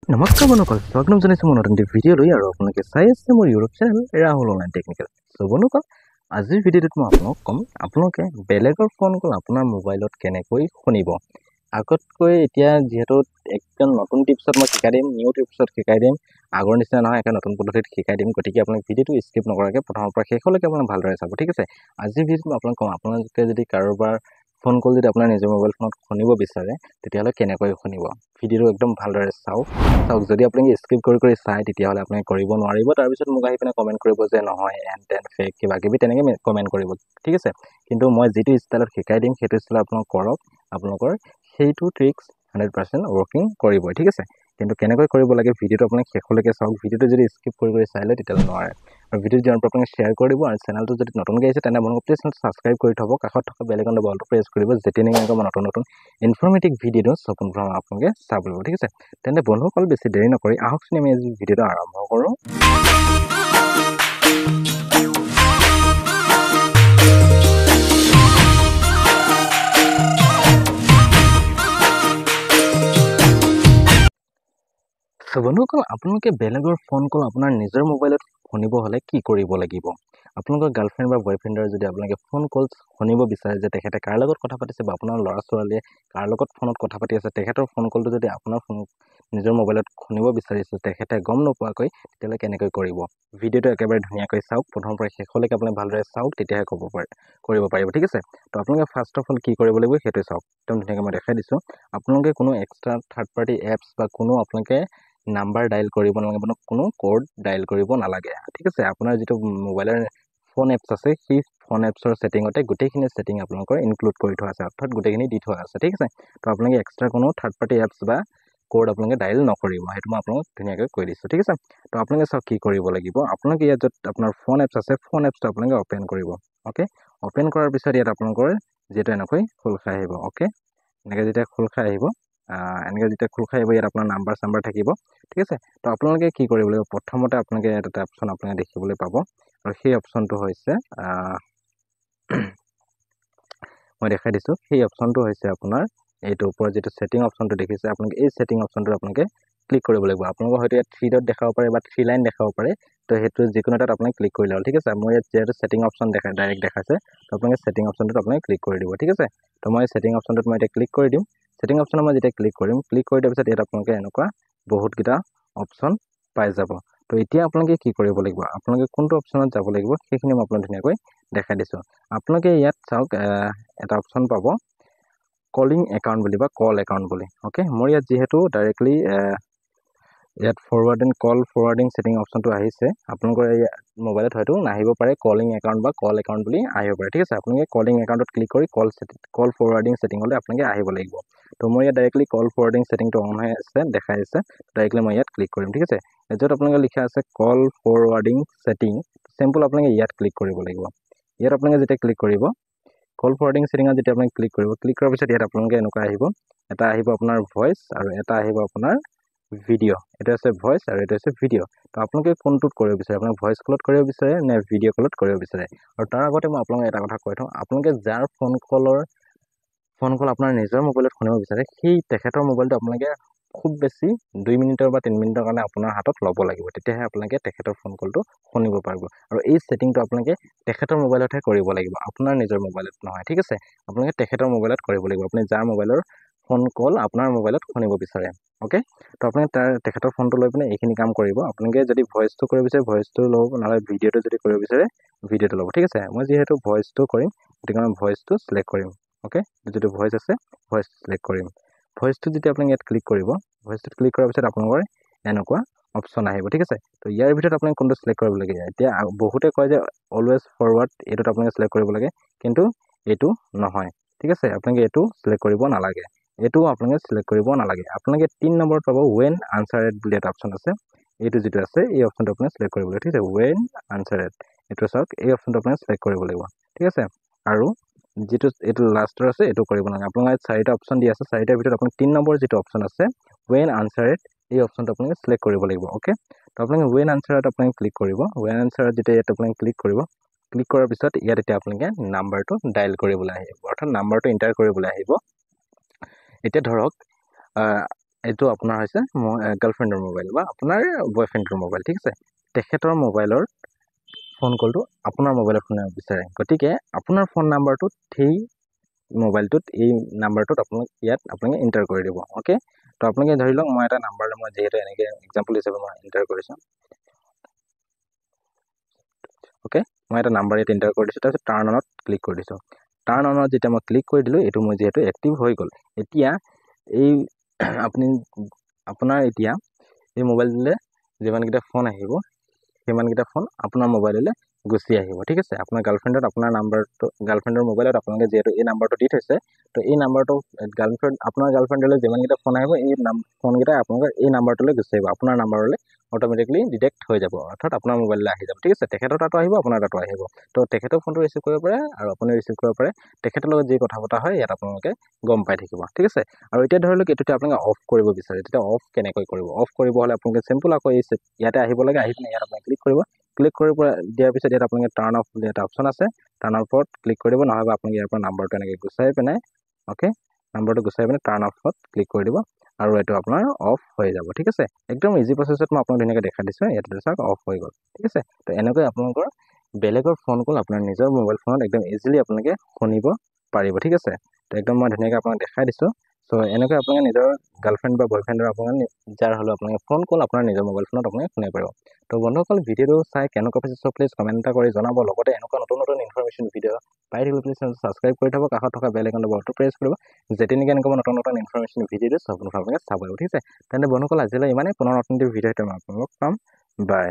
নমস্কাৰ বন্ধুসকল, স্বাগতম জনাইছোঁ মোৰ নতুন ভিডিঅ'লৈ আৰু আপোনালোকে চাই আছে মোৰ YouTube channel Rahul online technical. So' বন্ধুসকল, আজিৰ ভিডিঅ'টোত মই আপোনালোকক ক'ম আপোনালোকে বেলেগৰ ফোন কল আপোনাৰ মোবাইলত কেনেকৈ শুনিব। আগতকৈ এতিয়া যিহেতু একদম নতুন টিপছত মই শিকাই দিম, নিউ টিপছত শিকাই দিম, আগৰ নিচিনা নহয়, একে নতুন পদ্ধতিত শিকাই দিম। গতিকে আপোনাক ভিডিঅ'টো স্কিপ নকৰাকৈ প্ৰথমৰ পৰা শেষলৈকে আপোনাক ভালদৰে চাব, ঠিক আছে। আজিৰ ভিডিঅ'টো মই আপোনাক ক'ম আপোনালোকে যদি কাৰোবাৰ ফোন কল যদি আপোনাৰ নিজৰ মোবাইল ফোনত শুনিব বিচাৰে তেতিয়াহ'লে কেনেকৈ শুনিব। ভিডিঅ'টো একদম ভালদৰে চাওক। যদি আপুনি স্কিপ কৰি চাই তেতিয়াহ'লে আপুনি কৰিব নোৱাৰিব। তাৰপিছত মোক আহি পিনে কমেণ্ট কৰিব যে নহয় এণ্ড টেন ফেক কিবা কিবি তেনেকৈ কমেণ্ট কৰিব, ঠিক আছে। কিন্তু মই যিটো ষ্টাইলত শিকাই দিম সেইটো ষ্টাইলত আপোনাক কৰক, আপোনালোকৰ সেইটো ট্ৰিক্স 100% ৱৰ্কিং কৰিবই, ঠিক আছে। কিন্তু কেনেকৈ কৰিব লাগে ভিডিঅ'টো আপুনি শেষলৈকে চাওক। ভিডিঅ'টো যদি স্কিপ কৰি চাই লয় তেতিয়াহ'লে নোৱাৰে। আৰু ভিডিঅ'টো যিমান পাৰে আপুনি শ্বেয়াৰ কৰি দিব। আৰু চেনেলটো যদি নতুনকৈ আহিছে তেনে বন্ধু প্লিজ ছাবস্ক্ৰাইব কৰি থ'ব, কাষত থকা বেল আইকনটো বলটো প্ৰেছ কৰিব, যেতিয়া এনেকৈ মই নতুন ইনফৰ্মেটিভ ভিডিঅ'টো পোনপ্ৰথমে আপোনালোকে চাব লাগিব, ঠিক আছে। তেন্তে বন্ধুসকল বেছি দেৰি নকৰি আহকচোন আমি আজি ভিডিঅ'টো আৰম্ভ কৰোঁ। বন্ধুসকল, আপোনালোকে বেলেগৰ ফোন কল আপোনাৰ নিজৰ মোবাইলত শুনিব হ'লে কি কৰিব লাগিব। আপোনালোকৰ গাৰ্লফ্ৰেণ্ড বা বয়ফ্ৰেণ্ডৰ যদি আপোনালোকে ফোন কল শুনিব বিচাৰে যে তেখেতে কাৰ লগত কথা পাতিছে বা আপোনাৰ ল'ৰা ছোৱালীয়ে কাৰ লগত ফোনত কথা পাতি আছে, তেখেতৰ ফোন কলটো যদি আপোনাৰ নিজৰ মোবাইলত শুনিব বিচাৰিছে তেখেতে গম নোপোৱাকৈ, তেতিয়াহ'লে কেনেকৈ কৰিব। ভিডিঅ'টো একেবাৰে ধুনীয়াকৈ চাওক, প্ৰথমৰ পৰা শেষলৈকে আপুনি ভালদৰে চাওক, তেতিয়াহে কৰিব পাৰিব, ঠিক আছে। তো আপোনালোকে ফাৰ্ষ্ট অফ অল কি কৰিব লাগিব সেইটোৱে চাওক। একদম ধুনীয়াকৈ মই দেখাই দিছোঁ। আপোনালোকে কোনো এক্সট্ৰা থাৰ্ড পাৰ্টি এপছ বা কোনো আপোনালোকে নাম্বাৰ ডাইল কৰিব নালাগে, মানে কোনো কোড ডাইল কৰিব নালাগে, ঠিক আছে। আপোনাৰ যিটো মোবাইলৰ ফোন এপছ আছে সেই ফোন এপছৰ ছেটিঙতে গোটেইখিনি ছেটিং আপোনালোকৰ ইনক্লুড কৰি থোৱা আছে, অৰ্থাৎ গোটেইখিনি দি থোৱা আছে, ঠিক আছে। তো আপোনালোকে এক্সট্ৰা কোনো থাৰ্ড পাৰ্টি এপছ বা কোড আপোনালোকে ডাইল নকৰিব, সেইটো মই আপোনালোকক ধুনীয়াকৈ কৈ দিছোঁ, ঠিক আছে। তো আপোনালোকে চাওক কি কৰিব লাগিব। আপোনালোকে ইয়াত য'ত আপোনাৰ ফোন এপছ আছে ফোন এপছটো আপোনালোকে অ'পেন কৰিব, অ'কে। অ'পেন কৰাৰ পিছত ইয়াত আপোনালোকৰ যিহেতু এনেকৈ খোল খাই আহিব, অ'কে। এনেকৈ যেতিয়া খোল খাই আহিব ইয়াত আপোনাৰ নাম্বাৰ চাম্বাৰ থাকিব, ঠিক আছে। তো আপোনালোকে কি কৰিব লাগিব, প্ৰথমতে আপোনালোকে ইয়াত এটা অপশ্যন আপোনালোকে দেখিবলৈ পাব, আৰু সেই অপশ্যনটো হৈছে মই দেখাই দিছোঁ। সেই অপশ্যনটো হৈছে আপোনাৰ এইটো ওপৰত যিটো ছেটিং অপশ্যনটো দেখিছে আপোনালোকে, এই ছেটিং অপশ্যনটো আপোনালোকে ক্লিক কৰিব লাগিব। আপোনালোকৰ হয়তো ইয়াত 3 ডট দেখাব পাৰে বা 3 লাইন দেখাব পাৰে, তো সেইটো যিকোনো এটাত আপোনালোকে ক্লিক কৰিলে হ'ল, ঠিক আছে। মই ইয়াত যিহেতু ছেটিং অপশ্যন ডাইৰেক্ট দেখাইছে, তো আপোনালোকে ছেটিং অপশ্যনটোত আপোনালোকে ক্লিক কৰি দিব, ঠিক আছে। তো মই ছেটিং অপশ্যনটোত মই এতিয়া ক্লিক কৰি দিম। ছেটিং অপশ্যনত মই যেতিয়া ক্লিক কৰিম, ক্লিক কৰি দিয়াৰ পিছত ইয়াত আপোনালোকে এনেকুৱা বহুতকেইটা অপশ্যন পাই যাব। তো এতিয়া আপোনালোকে কি কৰিব লাগিব, আপোনালোকে কোনটো অপশ্যনত যাব লাগিব সেইখিনি মই আপোনাক ধুনীয়াকৈ দেখাই দিছোঁ। আপোনালোকে ইয়াত চাওক এটা অপশ্যন পাব কলিং একাউণ্ট বুলি বা কল একাউণ্ট বুলি, অ'কে। মোৰ ইয়াত যিহেতু ডাইৰেক্টলি ইয়াত কল ফৰৱাৰ্ডিং ছেটিং অপশ্যনটো আহিছে, আপোনালোকৰ এই মোবাইলত হয়তো নাহিব পাৰে কলিং একাউণ্ট বা কল একাউণ্ট বুলি আহিব পাৰে, ঠিক আছে। আপোনালোকে কলিং একাউণ্টত ক্লিক কৰি কল ফৰৱাৰ্ডিং ছেটিঙলৈ আপোনালোকে আহিব লাগিব। তো মোৰ ইয়াত ডাইৰেক্টলি কল ফৰৱাৰ্ডিং ছেটিংটো অন হৈ আছে, দেখাই আছে, ডাইৰেক্টলি মই ইয়াত ক্লিক কৰিম, ঠিক আছে। য'ত আপোনালোকে লিখা আছে কল ফৰৱাৰ্ডিং ছেটিং, চিম্পল আপোনালোকে ইয়াত ক্লিক কৰিব লাগিব। ইয়াত আপোনালোকে যেতিয়া ক্লিক কৰিব, কল ফৰৱাৰ্ডিং ছেটিঙত যেতিয়া আপোনালোকে ক্লিক কৰিব, ক্লিক কৰাৰ পিছত ইয়াত আপোনালোকে এনেকুৱা আহিব, এটা আহিব আপোনাৰ ভইচ আৰু এটা আহিব আপোনাৰ ভিডিঅ'। এটা আছে ভইচ আৰু এটা আছে ভিডিঅ'। তো আপোনালোকে কোনটোত কৰিব বিচাৰে, আপোনাক ভইচ কলত কৰিব বিচাৰে নে ভিডিঅ' কলত কৰিব বিচাৰে। আৰু তাৰ আগতে মই আপোনালোকক এটা কথা কৈ থওঁ, আপোনালোকে যাৰ ফোন কল আপোনাৰ নিজৰ মোবাইলত শুনিব বিচাৰে সেই তেখেতৰ মোবাইলটো আপোনালোকে খুব বেছি 2 মিনিটৰ বা 3 মিনিটৰ কাৰণে আপোনাৰ হাতত ল'ব লাগিব, তেতিয়াহে আপোনালোকে তেখেতৰ ফোন কলটো শুনিব পাৰিব। আৰু এই ছেটিংটো আপোনালোকে তেখেতৰ মোবাইলতহে কৰিব লাগিব, আপোনাৰ নিজৰ মোবাইলত নহয়, ঠিক আছে। আপোনালোকে তেখেতৰ মোবাইলত কৰিব লাগিব, আপুনি যাৰ মোবাইলৰ ফোন কল আপোনাৰ মোবাইলত শুনিব বিচাৰে, অ'কে। তো আপুনি তেখেতৰ ফোনটো লৈ পিনে এইখিনি কাম কৰিব। আপোনালোকে যদি ভইচটো কৰিব বিচাৰে ভইচটো ল'ব, নহ'লে ভিডিঅ'টো যদি কৰিব বিচাৰে ভিডিঅ'টো ল'ব, ঠিক আছে। মই যিহেতু ভইচটো কৰিম গতিকে মই ভইচটো ছিলেক্ট কৰিম, অ'কে। যিটো ভইচ আছে ভইচ ছিলেক্ট কৰিম। ভইচটো যেতিয়া আপুনি ইয়াত ক্লিক কৰিব, ভইচটোত ক্লিক কৰাৰ পিছত আপোনালোকৰ এনেকুৱা অপশ্যন আহিব, ঠিক আছে। তো ইয়াৰ ভিতৰত আপুনি কোনটো ছিলেক্ট কৰিব লাগে, এতিয়া বহুতে কয় যে অলৱেজ ফৰৱাৰ্ড, এইটোত আপোনালোকে ছিলেক্ট কৰিব লাগে, কিন্তু এইটো নহয়, ঠিক আছে। আপোনালোকে এইটো ছিলেক্ট কৰিব নালাগে, এইটো আপোনালোকে ছিলেক্ট কৰিব নালাগে। আপোনালোকে 3 নম্বৰত পাব ৱেন আনচাৰেড বুলি এটা অপশ্যন আছে, এইটো যিটো আছে এই অপশ্যনটো আপুনি ছিলেক্ট কৰিব লাগিব, ঠিক আছে। ৱেন আনচাৰেড, এইটো চাওক, এই অপশ্যনটো আপুনি ছিলেক্ট কৰিব লাগিব, ঠিক আছে। আৰু যিটো এইটো লাষ্টৰ আছে এইটো কৰিব নালাগে। আপোনালোকে 4টা অপশ্যন দি আছে, 4টাৰ ভিতৰত আপুনি 3 নম্বৰ যিটো অপশ্যন আছে ৱেন আনচাৰেড, এই অপশ্যনটো আপোনালোকে ছিলেক্ট কৰিব লাগিব, অ'কে। তো আপোনালোকে ৱেন আনচাৰেড আপোনালোকে ক্লিক কৰিব। ৱেন আনচাৰেড যেতিয়া ইয়াত আপোনালোকে ক্লিক কৰিব, ক্লিক কৰাৰ পিছত ইয়াত এতিয়া আপোনালোকে নাম্বাৰটো ডাইল কৰিবলৈ আহিব, অৰ্থাৎ নাম্বাৰটো এণ্টাৰ কৰিবলৈ আহিব। এতিয়া ধৰক এইটো আপোনাৰ হৈছে গাৰ্লফ্ৰেণ্ডৰ মোবাইল বা আপোনাৰ বয়ফ্ৰেণ্ডৰ মোবাইল, ঠিক আছে। তেখেতৰ মোবাইলৰ ফোন কলটো আপোনাৰ মোবাইলত শুনিব বিচাৰে, গতিকে আপোনাৰ ফোন নাম্বাৰটোত সেই মোবাইলটোত এই নাম্বাৰটোত ইয়াত আপোনালোকে এণ্টাৰ কৰি দিব। অ'কে, তো আপোনালোকে ধৰি লওক মই এটা নাম্বাৰ মই যিহেতু এনেকৈ এক্সাম্পল হিচাপে মই এণ্টাৰ কৰিছোঁ। অ'কে, মই এটা নাম্বাৰ ইয়াত এণ্টাৰ কৰি দিছোঁ, তাৰপিছত টাৰ্ণ অনত ক্লিক কৰি দিছোঁ। টাৰ্ণ অনত যেতিয়া মই ক্লিক কৰি দিলোঁ, এইটো মই যিহেতু এক্টিভ হৈ গ'ল। এতিয়া এই আপোনাৰ এতিয়া এই মোবাইলটোলৈ যিমানকেইটা ফোন আহিব সিমানকেইটা ফোন আপোনাৰ মোবাইললৈ গুচি আহিব, ঠিক আছে। আপোনাৰ গাৰ্লফ্ৰেণ্ডৰ মোবাইলত আপোনালোকে যিহেতু এই নাম্বাৰটো দি থৈছে, তো এই নাম্বাৰটো আপোনাৰ গাৰ্লফ্ৰেণ্ডলৈ যিমানকেইটা ফোন আহিব এই ফোনকেইটা আপোনালোকৰ এই নাম্বাৰটোলৈ গুচি আহিব, আপোনাৰ নাম্বাৰলৈ অট'মেটিকলি ডিটেক্ট হৈ যাব, অৰ্থাৎ আপোনাৰ মোবাইললৈ আহি যাব, ঠিক আছে। তেখেতৰ তাতো আহিব, আপোনাৰ তাতো আহিব। তো তেখেতৰ ফোনটো ৰিচিভ কৰিব পাৰে আৰু আপুনি ৰিচিভ কৰিব পাৰে। তেখেতৰ লগত যি কথা পতা হয় ইয়াত আপোনালোকে গম পাই থাকিব, ঠিক আছে। আৰু এতিয়া ধৰি লওক এইটোতে আপোনালোকে অফ কৰিব বিচাৰে, তেতিয়া অফ কেনেকৈ কৰিব? অফ কৰিব হ'লে আপোনালোকে চিম্পল আকৌ ইয়াতে আহিব লাগে, আহি পিনে ইয়াত আপোনালোকে ক্লিক কৰিব। ক্লিক কৰি দিয়াৰ পিছত ইয়াত আপোনালোকে টাৰ্ণ অফ বুলি এটা অপশ্যন আছে, টাৰ্ণ অফত ক্লিক কৰি দিব, নহ'লে আপোনালোকে ইয়াৰ পৰা নাম্বাৰটো এনেকৈ গুচাই পিনে নাম্বাৰটো গুচাই পিনে টাৰ্ণ অফত ক্লিক কৰি দিব আৰু এইটো আপোনাৰ অফ হৈ যাব, ঠিক আছে। একদম ইজি প্ৰচেছত মই আপোনাক ধুনীয়াকৈ দেখা দিছোঁ, ইয়াতে চাওক অফ হৈ গ'ল, ঠিক আছে। তো এনেকৈ আপোনালোকৰ বেলেগৰ ফোন কল আপোনাৰ নিজৰ মোবাইল ফোনত একদম ইজিলি আপোনালোকে শুনিব পাৰিব, ঠিক আছে। তো একদম মই ধুনীয়াকৈ আপোনাক দেখাই দিছোঁ। চ' এনেকৈ আপোনালোকে নিজৰ গাৰ্লফ্ৰেণ্ড বা বয়ফ্ৰেণ্ডৰ আপোনাৰ যাৰ হ'লেও আপোনালোকে ফোন কল আপোনাৰ নিজৰ মোবাইল ফোনত আপোনালোকে শুনিব পাৰিব। তো বন্ধুসকল, ভিডিঅ'টো চাই কেনেকুৱা পাইছে চ' প্লিজ কমেণ্ট এটা কৰি জনাব। লগতে এনেকুৱা নতুন ইনফৰমেশ্যন ভিডিঅ' পাই থাকিলে প্লিজ ছাবস্ক্ৰাইব কৰি থ'ব, কাষত থকা বেল আইকনটো বলটো প্ৰেছ কৰিব, যেতিয়া নেকি এনেকুৱা নতুন ইনফৰমেশ্যন ভিডিঅ' আপোনালোকে চাব পাৰিব, ঠিক আছে। তেন্তে বন্ধুসকল আজিলৈ ইমানেই, পুনৰ নতুন ভিডিঅ'টো মই আপোনালোকক পাম, বাই।